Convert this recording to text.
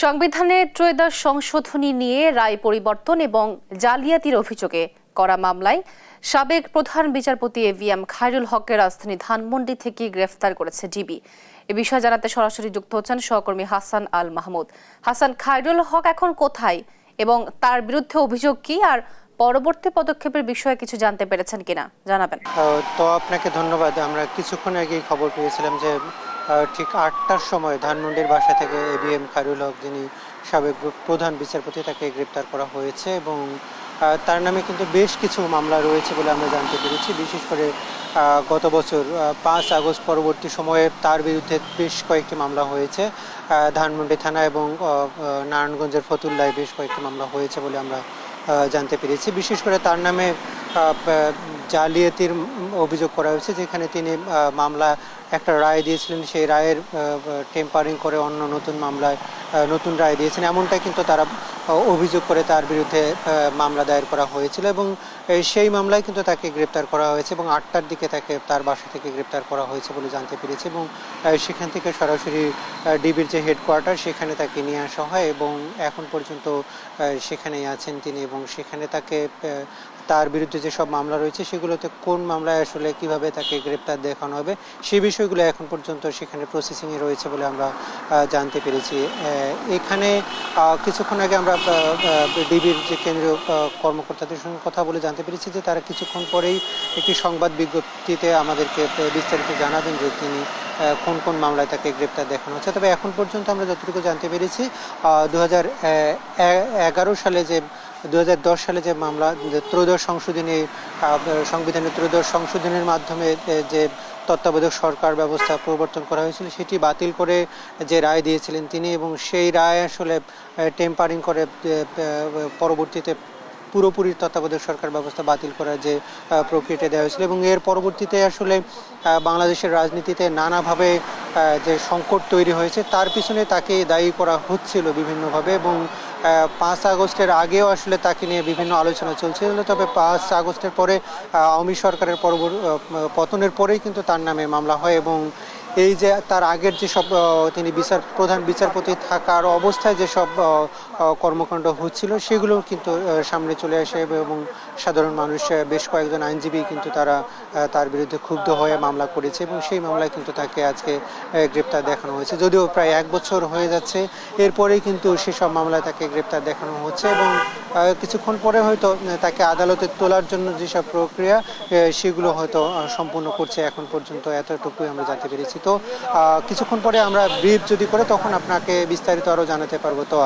সংবিধানে ত্রয়োদশ সংশোধনী নিয়ে রায় পরিবর্তন এবং জালিয়াতির অভিযোগে করা মামলায় সাবেক প্রধান বিচারপতি এভিএম খায়রুল হককে রাজধানী ধানমন্ডি থেকে গ্রেফতার করেছে ডিবি। এ বিষয়ে জানাতে সরাসরি যুক্ত হচ্ছেন সহকর্মী হাসান আল মাহমুদ। হাসান, খায়রুল হক এখন কোথায় এবং তার বিরুদ্ধে অভিযোগ কি, আর পরবর্তী পদক্ষেপের বিষয়ে কিছু জানতে পেরেছেন কিনা জানাবেন। তো আপনাকে ধন্যবাদ। আমরা কিছুক্ষণ আগেই খবর পেয়েছিলাম যে ঠিক ৮টার সময় ধানমন্ডির বাসা থেকে এভিএম খায়রুল হক, যিনি সাবেক প্রধান বিচারপতি, তাকে গ্রেপ্তার করা হয়েছে এবং তার নামে কিন্তু বেশ কিছু মামলা রয়েছে বলে আমরা জানতে পেরেছি। বিশেষ করে গত বছর ৫ আগস্ট পরবর্তী সময়ে তার বিরুদ্ধে বেশ কয়েকটি মামলা হয়েছে। ধানমন্ডি থানা এবং নারায়ণগঞ্জের ফতুল্লায় বেশ কয়েকটি মামলা হয়েছে বলে আমরা জানতে পেরেছি। বিশেষ করে তার নামে জালিয়াতির অভিযোগ করা হয়েছে, যেখানে তিনি মামলা একটা রায় দিয়েছিলেন, সেই রায়ের টেম্পারিং করে অন্য নতুন মামলায় নতুন রায় দিয়েছেন, এমনটাই কিন্তু তারা অভিযোগ করে তার বিরুদ্ধে মামলা দায়ের করা হয়েছিল এবং সেই মামলায় কিন্তু তাকে গ্রেপ্তার করা হয়েছে এবং ৮টার দিকে তাকে তার বাসা থেকে গ্রেপ্তার করা হয়েছে বলে জানতে পেরেছি এবং সেখান থেকে সরাসরি ডিবির যে হেডকোয়ার্টার সেখানে তাকে নিয়ে আসা হয় এবং এখন পর্যন্ত সেখানেই আছেন তিনি এবং সেখানে তাকে তার বিরুদ্ধে যেসব মামলা রয়েছে সেগুলোতে কোন মামলায় আসলে কিভাবে তাকে গ্রেপ্তার দেখানো হবে সেই বিষয়গুলো এখন পর্যন্ত সেখানে প্রসেসিংয়ে রয়েছে বলে আমরা জানতে পেরেছি। এখানে কিছুক্ষণ আগে আমরা ডিবির যে কেন্দ্রীয় কর্মকর্তাদের সঙ্গে কথা বলে জানতে পেরেছি যে তারা কিছুক্ষণ পরেই একটি সংবাদ বিজ্ঞপ্তিতে আমাদেরকে বিস্তারিত জানাবেন যে তিনি কোন কোন মামলায় তাকে গ্রেপ্তার দেখানো হচ্ছে। তবে এখন পর্যন্ত আমরা যতটুকু জানতে পেরেছি 2011 সালে যে 2010 সালে যে মামলা, ত্রয়োদশ সংশোধনী, সংবিধানের ত্রয়োদশ সংশোধনের মাধ্যমে যে তত্ত্বাবধায়ক সরকার ব্যবস্থা প্রবর্তন করা হয়েছিল সেটি বাতিল করে যে রায় দিয়েছিলেন তিনি এবং সেই রায় আসলে টেম্পারিং করে পরবর্তীতে পুরোপুরি তত্ত্বাবধায়ক সরকার ব্যবস্থা বাতিল করার যে প্রক্রিয়াটা দেওয়া হয়েছিল এবং এর পরবর্তীতে আসলে বাংলাদেশের রাজনীতিতে নানাভাবে যে সংকট তৈরি হয়েছে তার পিছনে তাকে দায়ী করা হচ্ছিল বিভিন্নভাবে এবং ৫ আগস্টের আগেও আসলে তাকে নিয়ে বিভিন্ন আলোচনা চলছিল। তবে ৫ আগস্টের পরে আওয়ামী সরকারের পতনের পরেই কিন্তু তার নামে মামলা হয় এবং এই যে তার আগের যেসব তিনি প্রধান বিচারপতি থাকার অবস্থায় যেসব কর্মকাণ্ড হচ্ছিল সেগুলো কিন্তু সামনে চলে আসে এবং সাধারণ মানুষ, বেশ কয়েকজন আইনজীবী কিন্তু তার বিরুদ্ধে ক্ষুব্ধ হয়ে মামলা করেছে এবং সেই মামলায় কিন্তু তাকে আজকে গ্রেপ্তার দেখানো হয়েছে। যদিও প্রায় ১ বছর হয়ে যাচ্ছে, এরপরেই কিন্তু সেসব মামলায় তাকে গ্রেপ্তার দেখানো হচ্ছে এবং কিছুক্ষণ পরে হয়তো তাকে আদালতে তোলার জন্য যেসব প্রক্রিয়া সেগুলো হয়তো সম্পূর্ণ করছে। এখন পর্যন্ত এতটুকুই আমরা জানতে পেরেছি। তো কিছুক্ষণ পরে আমরা ব্রিফ যদি করে তখন আপনাকে বিস্তারিত আরও জানাতে পারবো। তো